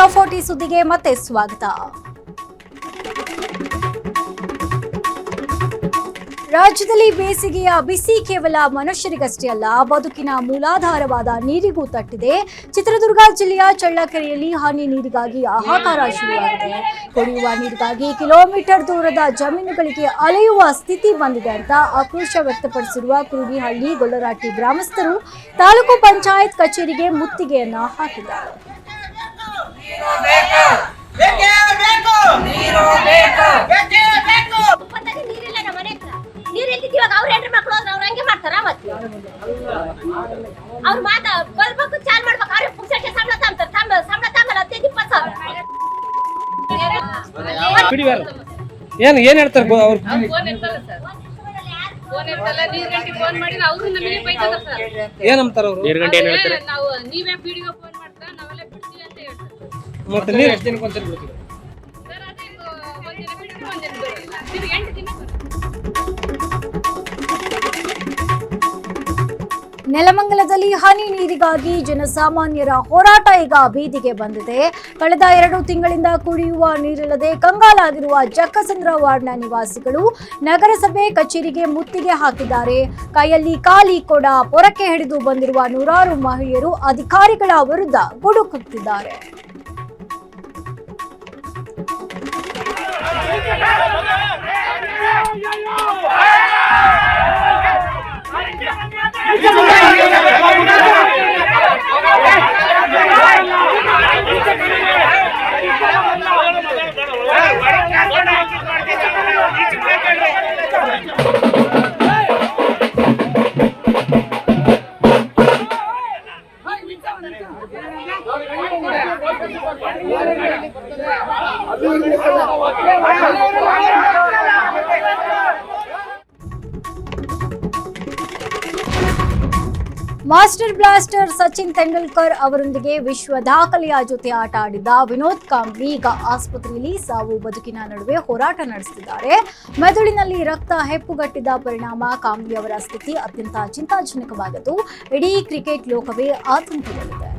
ಇಂಡಿಯಾ40 ಸುದ್ದಿಗೆ ಮತ್ತೆ ಸ್ವಾಗತ. ರಾಜ್ಯದಲ್ಲಿ ಬೇಸಿಗೆಯ ಬಿಸಿ ಕೇವಲ ಮನುಷ್ಯರಿಗಷ್ಟೇ ಅಲ್ಲ, ಬದುಕಿನ ಮೂಲಾಧಾರವಾದ ನೀರಿಗೂ ತಟ್ಟಿದೆ. ಚಿತ್ರದುರ್ಗ ಜಿಲ್ಲೆಯ ಚಳ್ಳಕೆರೆಯಲ್ಲಿ ಹನಿ ನೀರಿಗಾಗಿ ಹಾಹಾಕಾರ ಶುರುವಾಗಿದೆ. ಕುಡಿಯುವ ನೀರಿಗಾಗಿ ಕಿಲೋಮೀಟರ್ ದೂರದ ಜಮೀನುಗಳಿಗೆ ಅಲೆಯುವ ಸ್ಥಿತಿ ಬಂದಿದೆ ಅಂತ ಆಕ್ರೋಶ ವ್ಯಕ್ತಪಡಿಸಿರುವ ಕುರುಡಿಹಳ್ಳಿ ಗೊಲ್ಲರಾಟಿ ಗ್ರಾಮಸ್ಥರು ತಾಲೂಕು ಪಂಚಾಯತ್ ಕಚೇರಿಗೆ ಮುತ್ತಿಗೆಯನ್ನ ಹಾಕಿದ್ದಾರೆ. ಅವ್ರ ಹೆಂಡ್ರ ಮಕ್ಕಳು ಅವ್ರ ಹಂಗೆ ಮಾಡ್ತಾರ. ಮತ್ತೆ ಅವ್ರ ಮಾತಾ ಬರ್ಬೇಕು, ಚಾಲ್ ಮಾಡ್ಬೇಕು. ಅವ್ರಿಗೆ ಪುಕ್ಸಟ್ಟೆ ಸಂಬಳ ತಾಂಬ್ತಾರೆ. ಸಂಬಳ ತಾಂಬಲ್ಲ 20,000. ಏನ್ ಹೇಳ್ತಾರೆ ಅವ್ರು? ಏನಂತಾರ ಅವ್ರು? ನೀವೇ ಪಿಡಿಒ ಫೋನ್ ಮಾಡ್ತಾರ, ನಾವೆಲ್ಲ ಬಿಡ್ತೀವಿ ಅಂತ ಹೇಳ್ತಾರೆ. ಮತ್ತೆ ನೀರು ಎಷ್ಟು ದಿನಕ್ಕೆ ಒಂದ್ಸರಿ ಬಿಡ್ತೀವಿ? ಸರ್ ಅದೇ ಒಂದಿನ ಬಿಟ್ಟರೆ ಒಂದಿನ ಬಿಡೋಲ್ಲ. ನೀವು 8 ದಿನ ನೆಲಮಂಗಲದಲ್ಲಿ ಹನಿ ನೀರಿಗಾಗಿ ಜನಸಾಮಾನ್ಯರ ಹೋರಾಟ ಈಗ ಬೀದಿಗೆ ಬಂದಿದೆ. ಕಳೆದ 2 ತಿಂಗಳಿಂದ ಕುಡಿಯುವ ನೀರಿಲ್ಲದೆ ಕಂಗಾಲಾಗಿರುವ ಜಕ್ಕಸಂದ್ರ ವಾರ್ಡ್ನ ನಿವಾಸಿಗಳು ನಗರಸಭೆ ಕಚೇರಿಗೆ ಮುತ್ತಿಗೆ ಹಾಕಿದ್ದಾರೆ. ಕೈಯಲ್ಲಿ ಖಾಲಿ ಕೊಡ, ಪೊರಕೆ ಹಿಡಿದು ಬಂದಿರುವ ನೂರಾರು ಮಹಿಳೆಯರು ಅಧಿಕಾರಿಗಳ ವಿರುದ್ಧ ಗುಡುಕುತ್ತಿದ್ದಾರೆ. ಮಾಸ್ಟರ್ ಬ್ಲಾಸ್ಟರ್ ಸಚಿನ್ ತೆಂಡೂಲ್ಕರ್ ಅವರೊಂದಿಗೆ ವಿಶ್ವ ದಾಖಲೆಯ ಜೊತೆ ಆಟ ಆಡಿದ್ದ ವಿನೋದ್ ಕಾಂಬ್ಲಿ ಈಗ ಆಸ್ಪತ್ರೆಯಲ್ಲಿ ಸಾವು ಬದುಕಿನ ನಡುವೆ ಹೋರಾಟ ನಡೆಸುತ್ತಿದ್ದಾರೆ. ಮೆದುಳಿನಲ್ಲಿ ರಕ್ತ ಹೆಪ್ಪುಗಟ್ಟಿದ ಪರಿಣಾಮ ಕಾಂಬ್ಲಿ ಅವರ ಸ್ಥಿತಿ ಅತ್ಯಂತ ಚಿಂತಾಜನಕವಾಗಿದ್ದು ಇಡೀ ಕ್ರಿಕೆಟ್ ಲೋಕವೇ ಆತಂಕದಲ್ಲಿದೆ.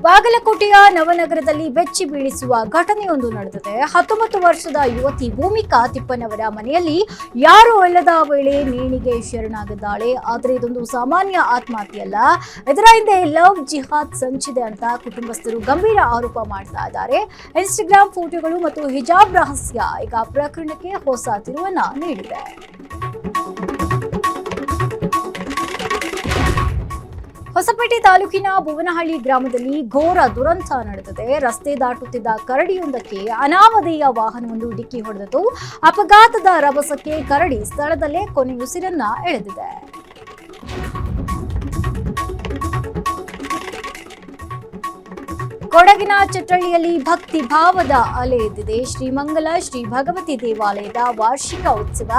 ಬಾಗಲಕೋಟೆಯ ನವನಗರದಲ್ಲಿ ಬೆಚ್ಚಿ ಬೀಳಿಸುವ ಘಟನೆಯೊಂದು ನಡೆದಿದೆ. 19 ವರ್ಷದ ಯುವತಿ ಭೂಮಿಕಾ ತಿಪ್ಪನವರ ಮನೆಯಲ್ಲಿ ಯಾರೂ ಇಲ್ಲದ ವೇಳೆ ನೇಣಿಗೆ ಶರಣಾಗಿದ್ದಾಳೆ. ಆದರೆ ಇದೊಂದು ಸಾಮಾನ್ಯ ಆತ್ಮಹತ್ಯೆಯಲ್ಲ, ಇದರ ಹಿಂದೆ ಲವ್ ಜಿಹಾದ್ ಸಂಚಿದೆ ಅಂತ ಕುಟುಂಬಸ್ಥರು ಗಂಭೀರ ಆರೋಪ ಮಾಡ್ತಾ ಇದ್ದಾರೆ. ಇನ್ಸ್ಟಾಗ್ರಾಮ್ ಫೋಟೋಗಳು ಮತ್ತು ಹಿಜಾಬ್ ರಹಸ್ಯ ಈಗ ಪ್ರಕರಣಕ್ಕೆ ಹೊಸ ತಿರುವನ್ನ ನೀಡಿದೆ. ಹೊಸಪೇಟೆ ತಾಲೂಕಿನ ಭುವನಹಳ್ಳಿ ಗ್ರಾಮದಲ್ಲಿ ಘೋರ ದುರಂತ ನಡೆದಿದೆ. ರಸ್ತೆ ದಾಟುತ್ತಿದ್ದ ಕರಡಿಯೊಂದಕ್ಕೆ ಅನಾಮಧೇಯ ವಾಹನವೊಂದು ಡಿಕ್ಕಿ ಹೊಡೆದಿತು. ಅಪಘಾತದ ರಭಸಕ್ಕೆ ಕರಡಿ ಸ್ಥಳದಲ್ಲೇ ಕೊನೆಯುಸಿರನ್ನ ಎಳೆದಿದೆ. ಕೊಡಗಿನ ಚಟ್ಟಳ್ಳಿಯಲ್ಲಿ ಭಕ್ತಿ ಭಾವದ ಅಲೆ ಎದ್ದಿದೆ. ಶ್ರೀಮಂಗಲ ಶ್ರೀ ಭಗವತಿ ದೇವಾಲಯದ ವಾರ್ಷಿಕ ಉತ್ಸವ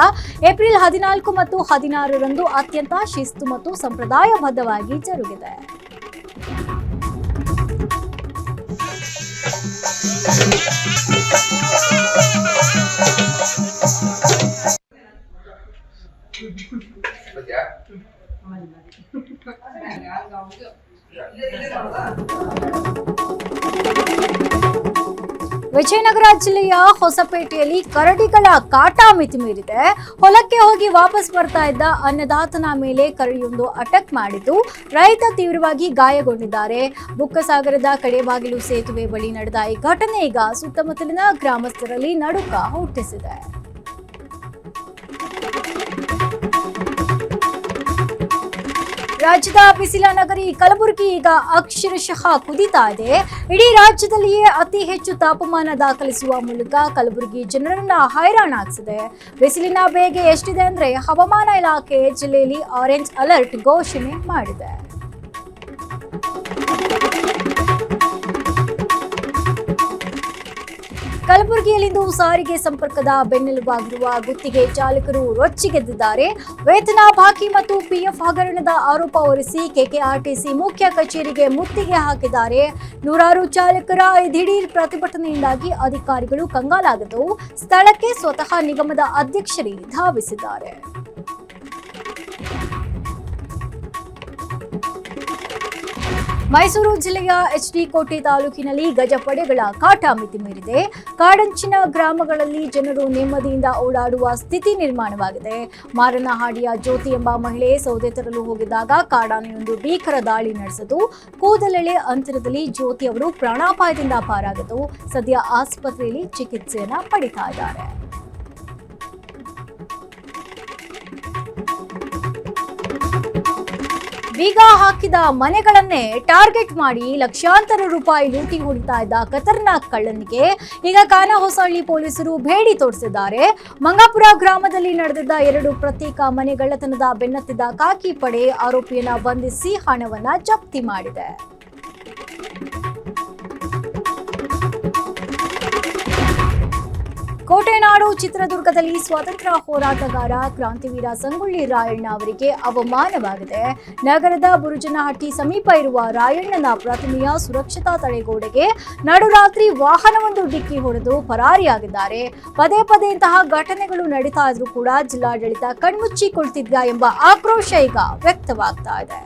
ಏಪ್ರಿಲ್ 14 ಮತ್ತು 16ರಂದು ಅತ್ಯಂತ ಶಿಸ್ತು ಮತ್ತು ಸಂಪ್ರದಾಯಬದ್ಧವಾಗಿ ಜರುಗಿದೆ. ವಿಜಯನಗರ ಜಿಲ್ಲೆಯ ಹೊಸಪೇಟೆಯಲ್ಲಿ ಕರಡಿಗಳ ಕಾಟ ಮಿತಿಮೀರಿದೆ. ಹೊಲಕ್ಕೆ ಹೋಗಿ ವಾಪಸ್ ಬರ್ತಾ ಇದ್ದ ಅನ್ನದಾತನ ಮೇಲೆ ಕರಡಿಯೊಂದು ಅಟ್ಯಾಕ್ ಮಾಡಿದ್ದು ರೈತ ತೀವ್ರವಾಗಿ ಗಾಯಗೊಂಡಿದ್ದಾರೆ. ಬುಕ್ಕಸಾಗರದ ಕಡೆಬಾಗಿಲು ಸೇತುವೆ ಬಳಿ ನಡೆದ ಈ ಘಟನೆ ಈಗ ಸುತ್ತಮುತ್ತಲಿನ ಗ್ರಾಮಸ್ಥರಲ್ಲಿ ನಡುಕ ಹುಟ್ಟಿಸಿದೆ. ರಾಜ್ಯದ ಬಿಸಿಲ ನಗರಿ ಕಲಬುರಗಿ ಈಗ ಅಕ್ಷರಶಃ ಕುದಿತಾ ಇದೆ. ಇಡೀ ರಾಜ್ಯದಲ್ಲಿಯೇ ಅತಿ ಹೆಚ್ಚು ತಾಪಮಾನ ದಾಖಲಿಸುವ ಮೂಲಕ ಕಲಬುರಗಿ ಜನರನ್ನ ಹೈರಾಣಾಗಿಸಿದೆ. ಬಿಸಿಲಿನ ಬೇಗೆ ಎಷ್ಟಿದೆ ಅಂದ್ರೆ ಹವಾಮಾನ ಇಲಾಖೆ ಜಿಲ್ಲೆಯಲ್ಲಿ ಆರೆಂಜ್ ಅಲರ್ಟ್ ಘೋಷಣೆ ಮಾಡಿದೆ. ಕಲಬುರಗಿಯಲ್ಲಿಂದು ಸಾರಿಗೆ ಸಂಪರ್ಕದ ಬೆನ್ನೆಲುಬಾಗಿರುವ ಗುತ್ತಿಗೆ ಚಾಲಕರು ರೊಚ್ಚಿಗೆದ್ದಿದ್ದಾರೆ. ವೇತನ ಬಾಕಿ ಮತ್ತು ಪಿಎಫ್ ಹಗರಣದ ಆರೋಪ ಹೊರಿಸಿ ಕೆಕೆಆರ್ಟಿಸಿ ಮುಖ್ಯ ಕಚೇರಿಗೆ ಮುತ್ತಿಗೆ ಹಾಕಿದ್ದಾರೆ. ನೂರಾರು ಚಾಲಕರ ದಿಢೀರ್ ಪ್ರತಿಭಟನೆಯಿಂದಾಗಿ ಅಧಿಕಾರಿಗಳು ಕಂಗಾಲಾಗಿದ್ದು ಸ್ಥಳಕ್ಕೆ ಸ್ವತಃ ನಿಗಮದ ಅಧ್ಯಕ್ಷರೇ ಧಾವಿಸಿದ್ದಾರೆ. ಮೈಸೂರು ಜಿಲ್ಲೆಯ ಎಚ್ಡಿ ಕೋಟೆ ತಾಲೂಕಿನಲ್ಲಿ ಗಜಪಡೆಗಳ ಕಾಟ ಮಿತಿ ಮೀರಿದೆ. ಕಾಡಂಚಿನ ಗ್ರಾಮಗಳಲ್ಲಿ ಜನರು ನೆಮ್ಮದಿಯಿಂದ ಓಡಾಡುವ ಸ್ಥಿತಿ ನಿರ್ಮಾಣವಾಗಿದೆ. ಮಾರನಹಾಡಿಯ ಜ್ಯೋತಿ ಎಂಬ ಮಹಿಳೆ ಸೌದೆ ತರಲು ಹೋಗಿದ್ದಾಗ ಕಾಡಾನೆಯೊಂದು ಭೀಕರ ದಾಳಿ ನಡೆಸಿತು. ಕೂದಲೆಳೆ ಅಂತರದಲ್ಲಿ ಜ್ಯೋತಿ ಅವರು ಪ್ರಾಣಾಪಾಯದಿಂದ ಪಾರಾಗಿದ್ದು ಸದ್ಯ ಆಸ್ಪತ್ರೆಯಲ್ಲಿ ಚಿಕಿತ್ಸೆಯನ್ನ ಪಡಿತಾ ಇದ್ದಾರೆ. ಬೀಗ ಹಾಕಿದ ಮನೆಗಳನ್ನೇ ಟಾರ್ಗೆಟ್ ಮಾಡಿ ಲಕ್ಷಾಂತರ ರೂಪಾಯಿ ಲೂಟಿ ಹೊಡಿತಾ ಇದ್ದ ಖತರ್ನಾಕ್ ಕಳ್ಳನಿಗೆ ಈಗ ಕಾನಹೊಸಹಳ್ಳಿ ಪೊಲೀಸರು ಬೇಡಿ ತೋರಿಸಿದ್ದಾರೆ. ಮಂಗಾಪುರ ಗ್ರಾಮದಲ್ಲಿ ನಡೆದಿದ್ದ 2 ಪ್ರತ್ಯೇಕ ಮನೆಗಳ್ಳತನದ ಬೆನ್ನತ್ತಿದ್ದ ಖಾಕಿ ಪಡೆ ಆರೋಪಿಯನ್ನ ಬಂಧಿಸಿ ಹಣವನ್ನ ಜಪ್ತಿ ಮಾಡಿದೆ. ಕೋಟೆನಾಡು ಚಿತ್ರದುರ್ಗದಲ್ಲಿ ಸ್ವಾತಂತ್ರ್ಯ ಹೋರಾಟಗಾರ ಕ್ರಾಂತಿವೀರ ಸಂಗೊಳ್ಳಿ ರಾಯಣ್ಣ ಅವರಿಗೆ ಅವಮಾನವಾಗಿದೆ. ನಗರದ ಬುರುಜನಹಟ್ಟಿ ಸಮೀಪ ಇರುವ ರಾಯಣ್ಣನ ಪ್ರತಿಮೆಯ ಸುರಕ್ಷತಾ ತಡೆಗೋಡೆಗೆ ನಡುರಾತ್ರಿ ವಾಹನವೊಂದು ಡಿಕ್ಕಿ ಹೊಡೆದು ಪರಾರಿಯಾಗಿದ್ದಾರೆ. ಪದೇ ಪದೇ ಇಂತಹ ಘಟನೆಗಳು ನಡೀತಾ ಇದ್ರೂ ಕೂಡ ಜಿಲ್ಲಾಡಳಿತ ಕಣ್ಮುಚ್ಚಿ ಕುಳಿತಿದ್ಯಾ ಎಂಬ ಆಕ್ರೋಶ ಈಗ ವ್ಯಕ್ತವಾಗ್ತಾ ಇದೆ.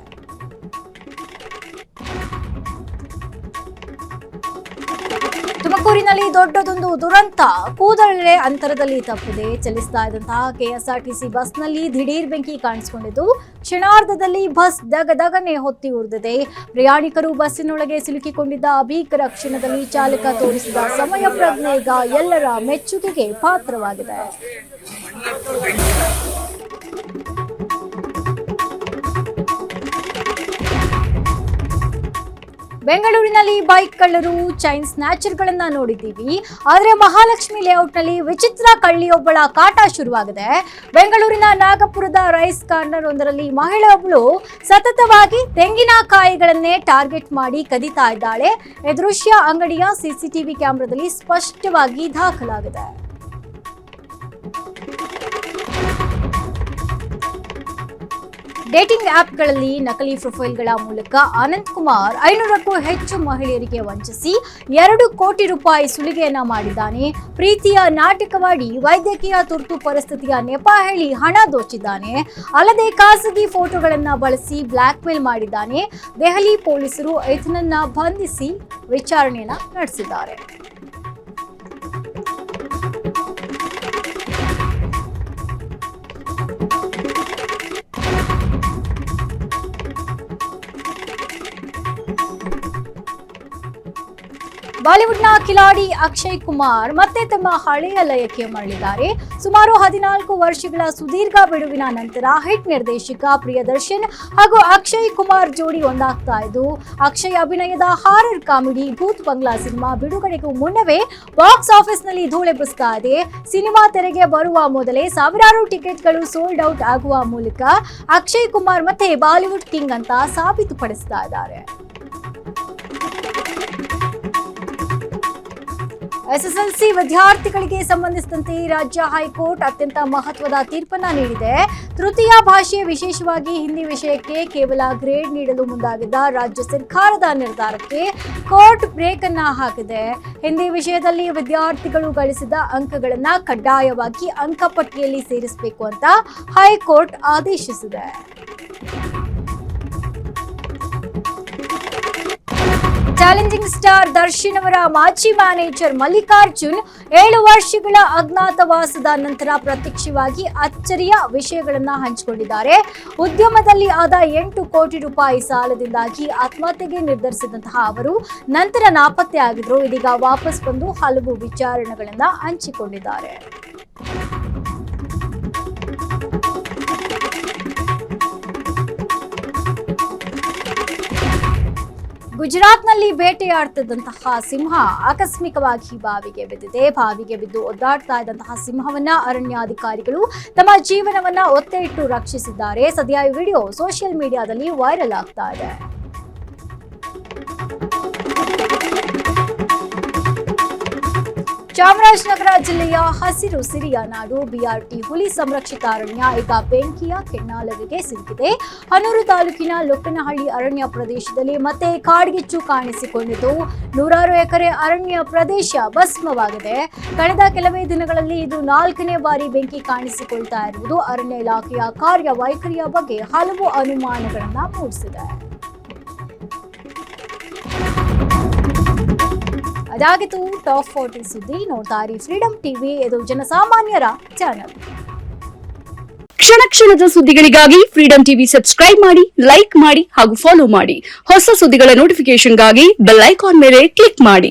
ತುಮಕೂರಿನಲ್ಲಿ ದೊಡ್ಡದೊಂದು ದುರಂತ ಕೂದಲೆಳೆ ಅಂತರದಲ್ಲಿ ತಪ್ಪಿದೆ. ಚಲಿಸ್ತಾ ಇದ್ದಂತಹ ಕೆಎಸ್ಆರ್ಟಿಸಿ ಬಸ್ನಲ್ಲಿ ದಿಢೀರ್ ಬೆಂಕಿ ಕಾಣಿಸಿಕೊಂಡಿದ್ದು ಕ್ಷಣಾರ್ಧದಲ್ಲಿ ಬಸ್ ದಗದಗನೆ ಹೊತ್ತಿ ಉರಿದಿದೆ. ಪ್ರಯಾಣಿಕರು ಬಸ್ಸಿನೊಳಗೆ ಸಿಲುಕಿಕೊಂಡಿದ್ದ ಭೀಕರ ಕ್ಷಣದಲ್ಲಿ ಚಾಲಕ ತೋರಿಸಿದ ಸಮಯ ಪ್ರಜ್ಞೆ ಈಗ ಎಲ್ಲರ ಮೆಚ್ಚುಗೆಗೆ ಪಾತ್ರವಾಗಿದೆ. ಬೆಂಗಳೂರಿನಲ್ಲಿ ಬೈಕ್ ಕಳ್ಳರು, ಚೈನ್ ಸ್ನ್ಯಾಚರ್ಗಳನ್ನ ನೋಡಿದ್ದೀವಿ. ಆದರೆ ಮಹಾಲಕ್ಷ್ಮಿ ಲೇಔಟ್ನಲ್ಲಿ ವಿಚಿತ್ರ ಕಳ್ಳಿಯೊಬ್ಬಳ ಕಾಟ ಶುರುವಾಗಿದೆ. ಬೆಂಗಳೂರಿನ ನಾಗಪುರದ ರೈಸ್ ಕಾರ್ನರ್ ಒಂದರಲ್ಲಿ ಮಹಿಳೆಯೊಬ್ಬಳು ಸತತವಾಗಿ ತೆಂಗಿನಕಾಯಿಗಳನ್ನೇ ಟಾರ್ಗೆಟ್ ಮಾಡಿ ಕದೀತಾ ಇದ್ದಾಳೆ. ಈ ದೃಶ್ಯ ಅಂಗಡಿಯ ಸಿಸಿಟಿವಿ ಕ್ಯಾಮೆರಾದಲ್ಲಿ ಸ್ಪಷ್ಟವಾಗಿ ದಾಖಲಾಗಿದೆ. ಡೇಟಿಂಗ್ ಆಪ್ಗಳಲ್ಲಿ ನಕಲಿ ಪ್ರೊಫೈಲ್ಗಳ ಮೂಲಕ ಅನಂತ್ ಕುಮಾರ್ 500ಕ್ಕೂ ಹೆಚ್ಚು ಮಹಿಳೆಯರಿಗೆ ವಂಚಿಸಿ 2 ಕೋಟಿ ರೂಪಾಯಿ ಸುಲಿಗೆಯನ್ನ ಮಾಡಿದ್ದಾನೆ. ಪ್ರೀತಿಯ ನಾಟಕವಾಡಿ ವೈದ್ಯಕೀಯ ತುರ್ತು ಪರಿಸ್ಥಿತಿಯ ನೆಪ ಹೇಳಿ ಹಣ ದೋಚಿದ್ದಾನೆ. ಅಲ್ಲದೆ ಖಾಸಗಿ ಫೋಟೋಗಳನ್ನ ಬಳಸಿ ಬ್ಲಾಕ್ ಮೇಲ್ ಮಾಡಿದ್ದಾನೆ. ದೆಹಲಿ ಪೊಲೀಸರು ಈತನನ್ನ ಬಂಧಿಸಿ ವಿಚಾರಣೆಯನ್ನ ನಡೆಸಿದ್ದಾರೆ. ಬಾಲಿವುಡ್ನ ಕಿಲಾಡಿ ಅಕ್ಷಯ್ ಕುಮಾರ್ ಮತ್ತೆ ತಮ್ಮ ಹಳೆಯ ಲಯಕ್ಕೆ ಮರಳಿದ್ದಾರೆ. ಸುಮಾರು 14 ವರ್ಷಗಳ ಸುದೀರ್ಘ ಬಿಡುವಿನ ನಂತರ ಹಿಟ್ ನಿರ್ದೇಶಕ ಪ್ರಿಯದರ್ಶನ್ ಹಾಗೂ ಅಕ್ಷಯ್ ಕುಮಾರ್ ಜೋಡಿ ಒಂದಾಗ್ತಾ ಇದ್ದು, ಅಕ್ಷಯ್ ಅಭಿನಯದ ಹಾರರ್ ಕಾಮಿಡಿ ಭೂತ್ ಬಂಗ್ಲಾ ಸಿನಿಮಾ ಬಿಡುಗಡೆಗೂ ಮುನ್ನವೇ ಬಾಕ್ಸ್ ಆಫೀಸ್ನಲ್ಲಿ ಧೂಳೆಬ್ಬಿಸ್ತಾ ಇದೆ. ಸಿನಿಮಾ ತೆರೆಗೆ ಬರುವ ಮೊದಲೇ ಸಾವಿರಾರು ಟಿಕೆಟ್ಗಳು ಸೋಲ್ಡ್ ಔಟ್ ಆಗುವ ಮೂಲಕ ಅಕ್ಷಯ್ ಕುಮಾರ್ ಮತ್ತೆ ಬಾಲಿವುಡ್ ಕಿಂಗ್ ಅಂತ ಸಾಬೀತುಪಡಿಸ್ತಾ ಇದ್ದಾರೆ. ಎಸ್ಎಸ್ಎಲ್ಸಿ ವಿದ್ಯಾರ್ಥಿಗಳಿಗೆ ಸಂಬಂಧಿಸಿದಂತೆ ರಾಜ್ಯ ಹೈಕೋರ್ಟ್ ಅತ್ಯಂತ ಮಹತ್ವದ ತೀರ್ಪನ್ನ ನೀಡಿದೆ. ತೃತೀಯ ಭಾಷೆ ವಿಶೇಷವಾಗಿ ಹಿಂದಿ ವಿಷಯಕ್ಕೆ ಕೇವಲ ಗ್ರೇಡ್ ನೀಡಲು ಮುಂದಾಗಿದ್ದ ರಾಜ್ಯ ಸರ್ಕಾರದ ನಿರ್ಧಾರಕ್ಕೆ ಕೋರ್ಟ್ ಬ್ರೇಕ್ ಅನ್ನ ಹಾಕಿದೆ. ಹಿಂದಿ ವಿಷಯದಲ್ಲಿ ವಿದ್ಯಾರ್ಥಿಗಳು ಗಳಿಸಿದ ಅಂಕಗಳನ್ನ ಕಡ್ಡಾಯವಾಗಿ ಅಂಕಪಟ್ಟಿಯಲ್ಲಿ ಸೇರಿಸಬೇಕು ಅಂತ ಹೈಕೋರ್ಟ್ ಆದೇಶಿಸಿದೆ. ಚಾಲೆಂಜಿಂಗ್ ಸ್ಟಾರ್ ದರ್ಶನ್ ಅವರ ಮಾಜಿ ಮ್ಯಾನೇಜರ್ ಮಲ್ಲಿಕಾರ್ಜುನ್ 7 ವರ್ಷಗಳ ಅಜ್ಞಾತವಾಸದ ನಂತರ ಪ್ರತ್ಯಕ್ಷವಾಗಿ ಅಚ್ಚರಿಯ ವಿಷಯಗಳನ್ನ ಹಂಚಿಕೊಂಡಿದ್ದಾರೆ. ಉದ್ಯಮದಲ್ಲಿ ಆದ 8 ಕೋಟಿ ರೂಪಾಯಿ ಸಾಲದಿಂದಾಗಿ ಆತ್ಮಹತ್ಯೆಗೆ ನಿರ್ಧರಿಸಿದಂತಹ ಅವರು ನಂತರ ನಾಪತ್ತೆ ಆಗಿದ್ರು. ಇದೀಗ ವಾಪಸ್ ಬಂದು ಹಲವು ವಿಚಾರಣೆಗಳನ್ನ ಹಂಚಿಕೊಂಡಿದ್ದಾರೆ. ಗುಜರಾತ್ನಲ್ಲಿ ಬೇಟೆಯಾಡ್ತಿದ್ದಂತಹ ಸಿಂಹ ಆಕಸ್ಮಿಕವಾಗಿ ಬಾವಿಗೆ ಬಿದ್ದಿದೆ. ಬಾವಿಗೆ ಬಿದ್ದು ಒದ್ದಾಡ್ತಾ ಇದ್ದಂತಹ ಸಿಂಹವನ್ನ ಅರಣ್ಯಾಧಿಕಾರಿಗಳು ತಮ್ಮ ಜೀವನವನ್ನ ಒತ್ತೆ ಇಟ್ಟು ರಕ್ಷಿಸಿದ್ದಾರೆ. ಸದ್ಯ ಈ ವಿಡಿಯೋ ಸೋಷಿಯಲ್ ಮೀಡಿಯಾದಲ್ಲಿ ವೈರಲ್ ಆಗ್ತಾ ಇದೆ. ಚಾಮರಾಜನಗರ ಜಿಲ್ಲೆಯ ಹಸಿರು ಸಿರಿಯ ನಾಡು ಬಿಆರ್ಟಿ ಹುಲಿ ಸಂರಕ್ಷಿತ ಅರಣ್ಯ ಈಗ ಬೆಂಕಿಯ ಕೆನ್ನಾಲಗೆಗೆ ಸಿಲುಕಿದೆ. ಹನೂರು ತಾಲೂಕಿನ ಲೊಕ್ಕನಹಳ್ಳಿ ಅರಣ್ಯ ಪ್ರದೇಶದಲ್ಲಿ ಮತ್ತೆ ಕಾಡ್ಗಿಚ್ಚು ಕಾಣಿಸಿಕೊಂಡಿದ್ದು 100 ಎಕರೆ ಅರಣ್ಯ ಪ್ರದೇಶ ಭಸ್ಮವಾಗಿದೆ. ಕಳೆದ ಕೆಲವೇ ದಿನಗಳಲ್ಲಿ ಇದು 4ನೇ ಬಾರಿ ಬೆಂಕಿ ಕಾಣಿಸಿಕೊಳ್ತಾ ಇರುವುದು ಅರಣ್ಯ ಇಲಾಖೆಯ ಕಾರ್ಯವೈಖರಿಯ ಬಗ್ಗೆ ಹಲವು ಅನುಮಾನಗಳನ್ನ ಮೂಡಿಸಿದೆ. ಇದಾಗಿತ್ತು ಟಾಪ್ 40 ಸುದ್ದಿ. ನೋಡ್ತಾ ಇರಿ ಫ್ರೀಡಂ ಟಿವಿ, ಇದು ಜನಸಾಮಾನ್ಯರ ಚಾನಲ್. ಕ್ಷಣ ಕ್ಷಣದ ಸುದ್ದಿಗಳಿಗಾಗಿ ಫ್ರೀಡಂ ಟಿವಿ ಸಬ್ಸ್ಕ್ರೈಬ್ ಮಾಡಿ, ಲೈಕ್ ಮಾಡಿ ಹಾಗೂ ಫಾಲೋ ಮಾಡಿ. ಹೊಸ ಸುದ್ದಿಗಳ ನೋಟಿಫಿಕೇಶನ್ಗಾಗಿ ಬೆಲ್ ಐಕಾನ್ ಮೇಲೆ ಕ್ಲಿಕ್ ಮಾಡಿ.